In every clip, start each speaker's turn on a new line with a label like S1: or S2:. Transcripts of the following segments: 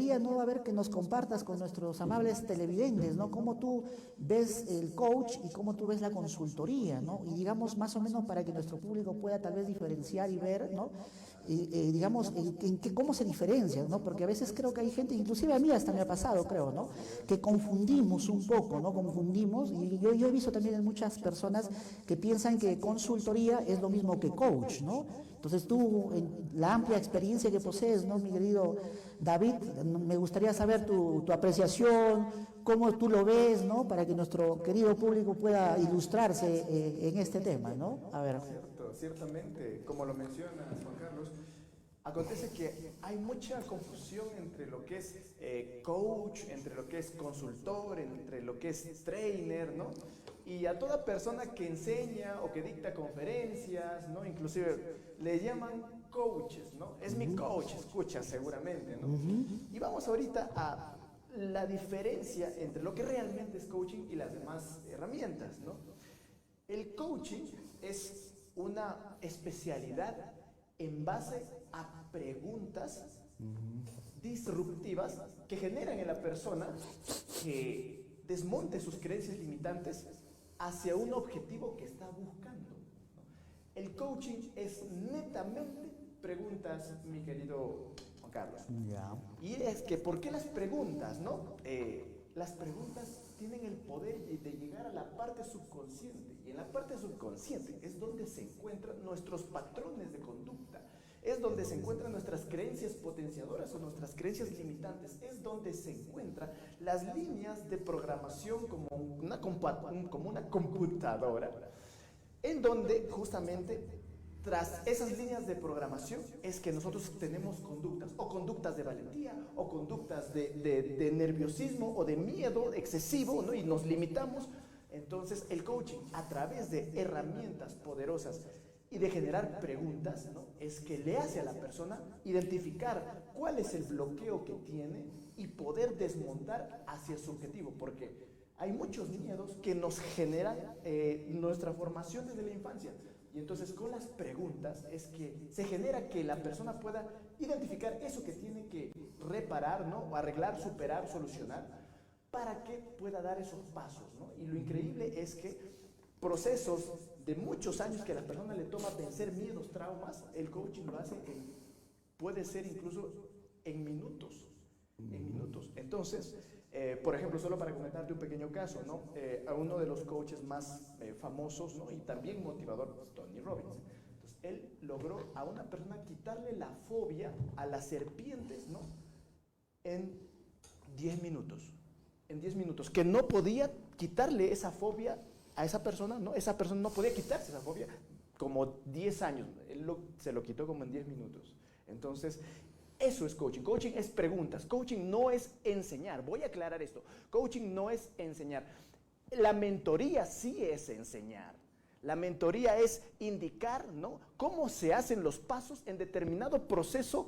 S1: gustaría, ¿no? A ver que nos compartas con nuestros amables televidentes, ¿no? Cómo tú ves el coach y cómo tú ves la consultoría, ¿no? Y digamos más o menos para que nuestro público pueda tal vez diferenciar y ver, ¿no? Digamos, cómo se diferencian, ¿no? Porque a veces creo que hay gente, inclusive a mí hasta me ha pasado, creo, ¿no? Que confundimos un poco, ¿no? Confundimos, y yo he visto también en muchas personas que piensan que consultoría es lo mismo que coach, ¿no? Entonces tú, en la amplia experiencia que posees, ¿no, mi querido David? Me gustaría saber tu apreciación, cómo tú lo ves, ¿no? Para que nuestro querido público pueda ilustrarse en este tema, ¿no? A ver.
S2: Cierto, ciertamente, como lo mencionas, Juan Carlos, acontece que hay mucha confusión entre lo que es coach, entre lo que es consultor, entre lo que es trainer, ¿no? Y a toda persona que enseña o que dicta conferencias, ¿no? Inclusive le llaman coaches, ¿no? Es mi coach, escucha seguramente, ¿no? Y vamos ahorita a la diferencia entre lo que realmente es coaching y las demás herramientas, ¿no? El coaching es una especialidad en base a preguntas disruptivas que generan en la persona que desmonte sus creencias limitantes hacia un objetivo que está buscando. El coaching es netamente preguntas, mi querido Juan Carlos.
S1: Ya.
S2: Y es que, ¿por qué las preguntas, no? Las preguntas tienen el poder de llegar a la parte subconsciente, y en la parte subconsciente es donde se encuentran nuestros patrones de conducta, es donde se encuentran nuestras creencias potenciadoras o nuestras creencias limitantes, es donde se encuentran las líneas de programación como una computadora, en donde justamente tras esas líneas de programación es que nosotros tenemos conductas, o conductas de valentía, o conductas de nerviosismo, o de miedo excesivo, ¿no? Y nos limitamos. Entonces el coaching, a través de herramientas poderosas y de generar preguntas, ¿no? Es que le hace a la persona identificar cuál es el bloqueo que tiene y poder desmontar hacia su objetivo, porque hay muchos miedos que nos generan nuestra formación desde la infancia. Y entonces con las preguntas es que se genera que la persona pueda identificar eso que tiene que reparar, ¿no? O arreglar, superar, solucionar, para que pueda dar esos pasos, ¿no? Y lo increíble es que procesos de muchos años que a la persona le toma vencer miedos, traumas, el coaching lo hace puede ser incluso en minutos. En minutos. Entonces, por ejemplo, solo para comentarte un pequeño caso, ¿no? A uno de los coaches más famosos, ¿no? Y también motivador, Tony Robbins. Entonces, él logró a una persona quitarle la fobia a las serpientes, ¿no? En 10 minutos. En 10 minutos. Que no podía quitarle esa fobia a esa persona, ¿no? Esa persona no podía quitarse esa fobia como 10 años. Él se lo quitó como en 10 minutos. Entonces, eso es coaching. Coaching es preguntas. Coaching no es enseñar. Voy a aclarar esto. Coaching no es enseñar. La mentoría sí es enseñar. La mentoría es indicar, ¿no? Cómo se hacen los pasos en determinado proceso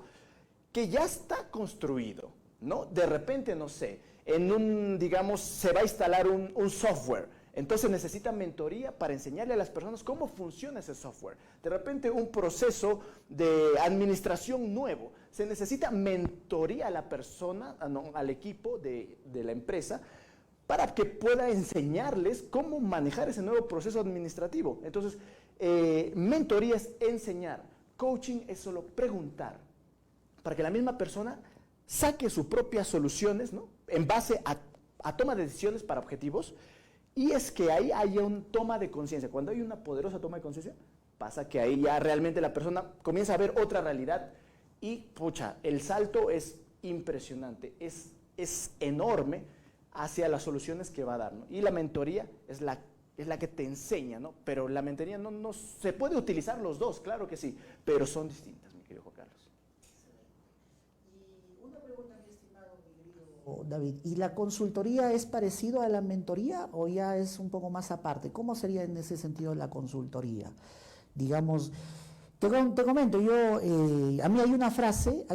S2: que ya está construido, ¿no? De repente, no sé, digamos, se va a instalar un software. Entonces necesita mentoría para enseñarle a las personas cómo funciona ese software. De repente un proceso de administración nuevo. Se necesita mentoría a la persona, al equipo de la empresa, para que pueda enseñarles cómo manejar ese nuevo proceso administrativo. Entonces, mentoría es enseñar. Coaching es solo preguntar, para que la misma persona saque sus propias soluciones, ¿no? En base a toma de decisiones para objetivos. Y es que ahí hay una toma de conciencia. Cuando hay una poderosa toma de conciencia, pasa que ahí ya realmente la persona comienza a ver otra realidad y, pucha, el salto es impresionante, es enorme hacia las soluciones que va a dar, ¿no? Y la mentoría es la que te enseña, ¿no? Pero la mentoría no se puede utilizar los dos, claro que sí, pero son distintas, mi querido Juan Carlos.
S1: Y una pregunta, mi estimado, mi querido David, ¿y la consultoría es parecido a la mentoría o ya es un poco más aparte? ¿Cómo sería en ese sentido la consultoría? Digamos, te comento, a mí hay una frase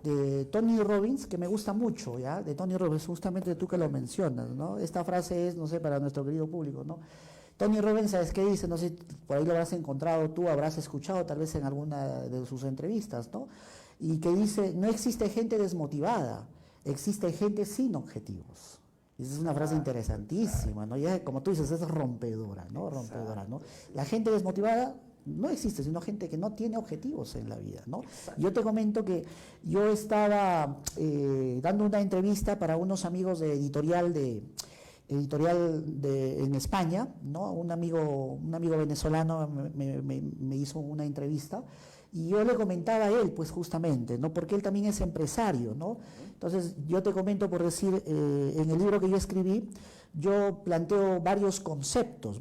S1: de Tony Robbins que me gusta mucho, ¿ya? De Tony Robbins, justamente tú que lo mencionas, ¿no? Esta frase es, no sé, para nuestro querido público, ¿no? Tony Robbins, ¿sabes qué dice? No sé, por ahí lo habrás encontrado tú, habrás escuchado tal vez en alguna de sus entrevistas, ¿no? y que dice, no existe gente desmotivada, existe gente sin objetivos. Esa es una frase interesantísima, ¿no? Ya, como tú dices, es rompedora, ¿no? Rompedora, ¿no? La gente desmotivada no existe, sino gente que no tiene objetivos en la vida, ¿no? Yo te comento que yo estaba dando una entrevista para unos amigos de editorial en España, ¿no? Un amigo venezolano me hizo una entrevista y yo le comentaba a él, pues justamente, ¿no? Porque él también es empresario, ¿no? Entonces, yo te comento, por decir, en el libro que yo escribí, yo planteo varios conceptos,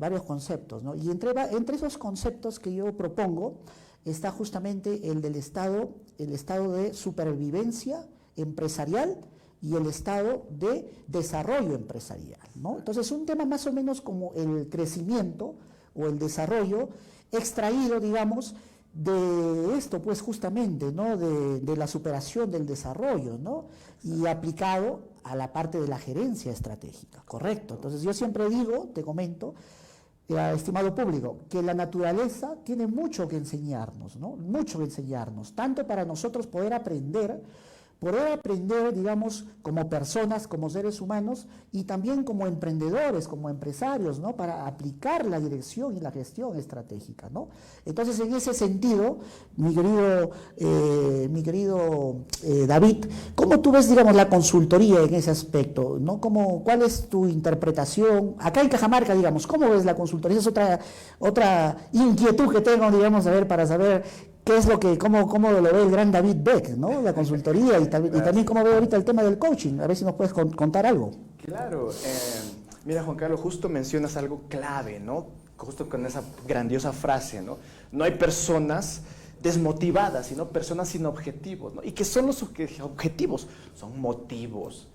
S1: ¿no? Y entre esos conceptos que yo propongo está justamente el estado de supervivencia empresarial y el estado de desarrollo empresarial, ¿no? Entonces, un tema más o menos como el crecimiento o el desarrollo extraído, digamos, de esto, pues justamente, ¿no? De la superación del desarrollo, ¿no? Y aplicado a la parte de la gerencia estratégica, correcto. Entonces yo siempre digo, te comento, estimado público, que la naturaleza tiene mucho que enseñarnos, ¿no? Mucho que enseñarnos, tanto para nosotros poder aprender, digamos, como personas, como seres humanos, y también como emprendedores, como empresarios, ¿no? Para aplicar la dirección y la gestión estratégica, ¿no? Entonces, en ese sentido, mi querido David, ¿cómo tú ves, digamos, la consultoría en ese aspecto, ¿no? ¿Cuál es tu interpretación? Acá en Cajamarca, digamos, ¿cómo ves la consultoría? Esa es otra inquietud que tengo, digamos, para saber qué es cómo lo ve el gran David Beck, ¿no? La consultoría y también cómo ve ahorita el tema del coaching. A ver si nos puedes contar algo.
S2: Claro. Mira, Juan Carlos, justo mencionas algo clave, ¿no? Justo con esa grandiosa frase, ¿no? No hay personas desmotivadas, sino personas sin objetivos, ¿no? ¿Y qué son los objetivos? Son motivos.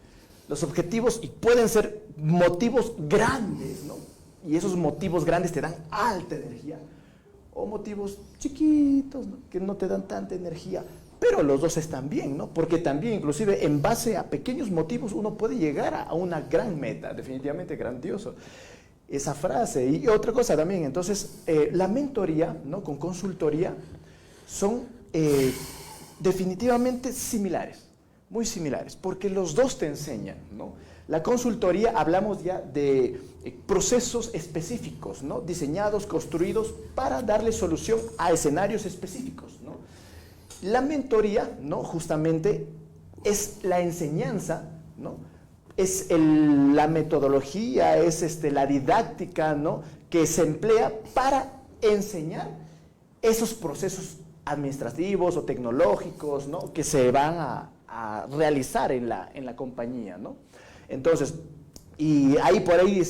S2: Los objetivos, y pueden ser motivos grandes, ¿no? Y esos motivos grandes te dan alta energía. O motivos chiquitos, ¿no? Que no te dan tanta energía, pero los dos están bien, ¿no? Porque también, inclusive, en base a pequeños motivos, uno puede llegar a una gran meta, definitivamente grandioso. Esa frase. Y otra cosa también, entonces, la mentoría, ¿no? Con consultoría, son definitivamente similares, muy similares, porque los dos te enseñan, ¿no? La consultoría, hablamos ya de procesos específicos, ¿no? Diseñados, construidos para darle solución a escenarios específicos, ¿no? La mentoría, ¿no? Justamente es la enseñanza, ¿no? Es la metodología, es la didáctica, ¿no? Que se emplea para enseñar esos procesos administrativos o tecnológicos, ¿no? Que se van a realizar en la compañía, ¿no? Entonces, y ahí por ahí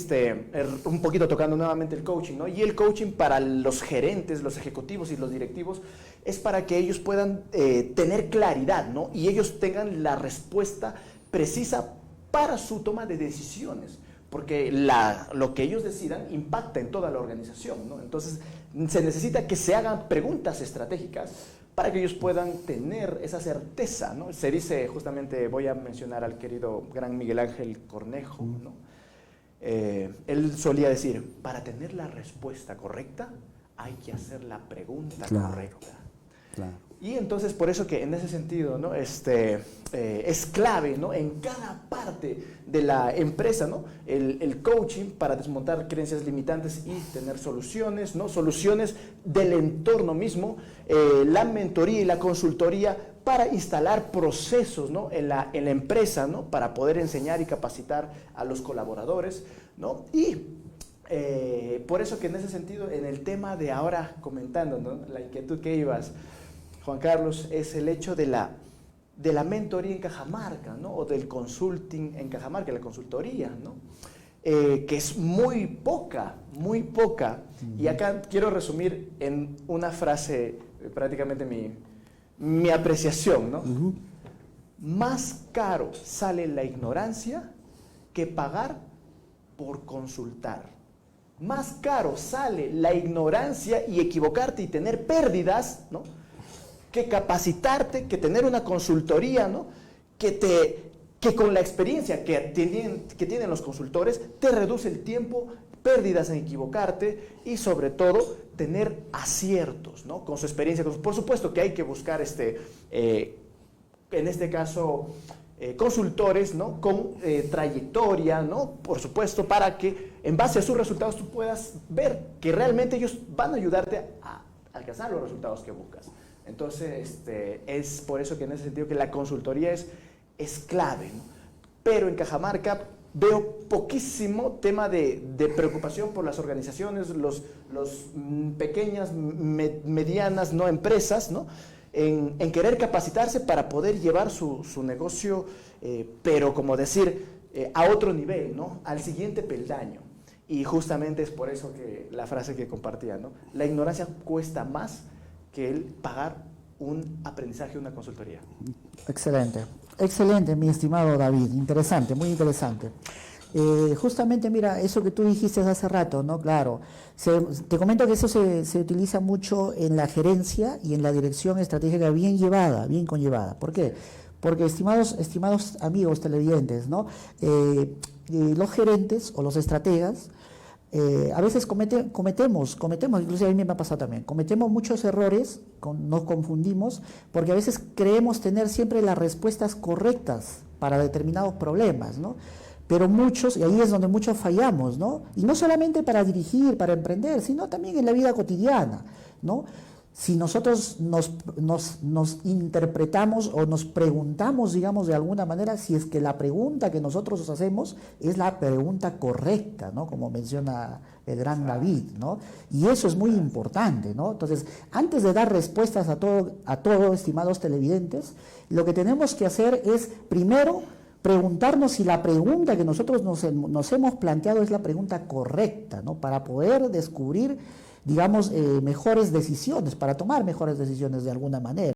S2: un poquito tocando nuevamente el coaching, ¿no? Y el coaching para los gerentes, los ejecutivos y los directivos es para que ellos puedan tener claridad, ¿no? Y ellos tengan la respuesta precisa para su toma de decisiones, porque lo que ellos decidan impacta en toda la organización, ¿no? Entonces, se necesita que se hagan preguntas estratégicas para que ellos puedan tener esa certeza, ¿no? Se dice, justamente voy a mencionar al querido gran Miguel Ángel Cornejo, ¿no? Él solía decir, para tener la respuesta correcta, hay que hacer la pregunta correcta.
S1: Claro.
S2: Y entonces, por eso que en ese sentido, ¿no? Es clave, ¿no? En cada parte de la empresa, ¿no? El coaching para desmontar creencias limitantes y tener soluciones, ¿no? Soluciones del entorno mismo, la mentoría y la consultoría para instalar procesos, ¿no? en la empresa, ¿no? Para poder enseñar y capacitar a los colaboradores, ¿no? Y por eso que en ese sentido, en el tema de ahora comentando, ¿no? La inquietud que ibas, Juan Carlos, es el hecho de la mentoría en Cajamarca, ¿no? O del consulting en Cajamarca, la consultoría, ¿no? Que es muy poca. Y acá quiero resumir en una frase, prácticamente mi apreciación, ¿no? Más caro sale la ignorancia que pagar por consultar. Más caro sale la ignorancia y equivocarte y tener pérdidas, ¿no? Que capacitarte, que tener una consultoría, ¿no? Que con la experiencia que tienen los consultores te reduce el tiempo, pérdidas en equivocarte y sobre todo tener aciertos, ¿no? Con su experiencia. Por supuesto que hay que buscar en este caso, consultores, ¿no? Con trayectoria, ¿no? Por supuesto, para que en base a sus resultados tú puedas ver que realmente ellos van a ayudarte a alcanzar los resultados que buscas. Entonces, es por eso que en ese sentido que la consultoría es clave, ¿no? Pero en Cajamarca veo poquísimo tema de preocupación por las organizaciones, los pequeñas, medianas, ¿no? Empresas, ¿no? En querer capacitarse para poder llevar su negocio, pero como decir, a otro nivel, ¿no? Al siguiente peldaño. Y justamente es por eso que la frase que compartía, ¿no? La ignorancia cuesta más que el pagar un aprendizaje, una consultoría.
S1: Excelente, excelente, mi estimado David, interesante, muy interesante. Justamente, mira, eso que tú dijiste hace rato, ¿no? Claro, te comento que eso se utiliza mucho en la gerencia y en la dirección estratégica bien llevada, bien conllevada. ¿Por qué? Porque, estimados amigos televidentes, ¿no? Los gerentes o los estrategas, a veces cometemos, inclusive a mí me ha pasado también, cometemos muchos errores, nos confundimos, porque a veces creemos tener siempre las respuestas correctas para determinados problemas, ¿no? Pero muchos, y ahí es donde muchos fallamos, ¿no? Y no solamente para dirigir, para emprender, sino también en la vida cotidiana, ¿no? Si nosotros nos interpretamos o nos preguntamos, digamos, de alguna manera, si es que la pregunta que nosotros hacemos es la pregunta correcta, ¿no? Como menciona el gran David, ¿no? Y eso es muy importante, ¿no? Entonces, antes de dar respuestas a todo, estimados televidentes, lo que tenemos que hacer es, primero, preguntarnos si la pregunta que nosotros nos hemos planteado es la pregunta correcta, ¿no? Para poder descubrir, digamos, mejores decisiones, para tomar mejores decisiones de alguna manera.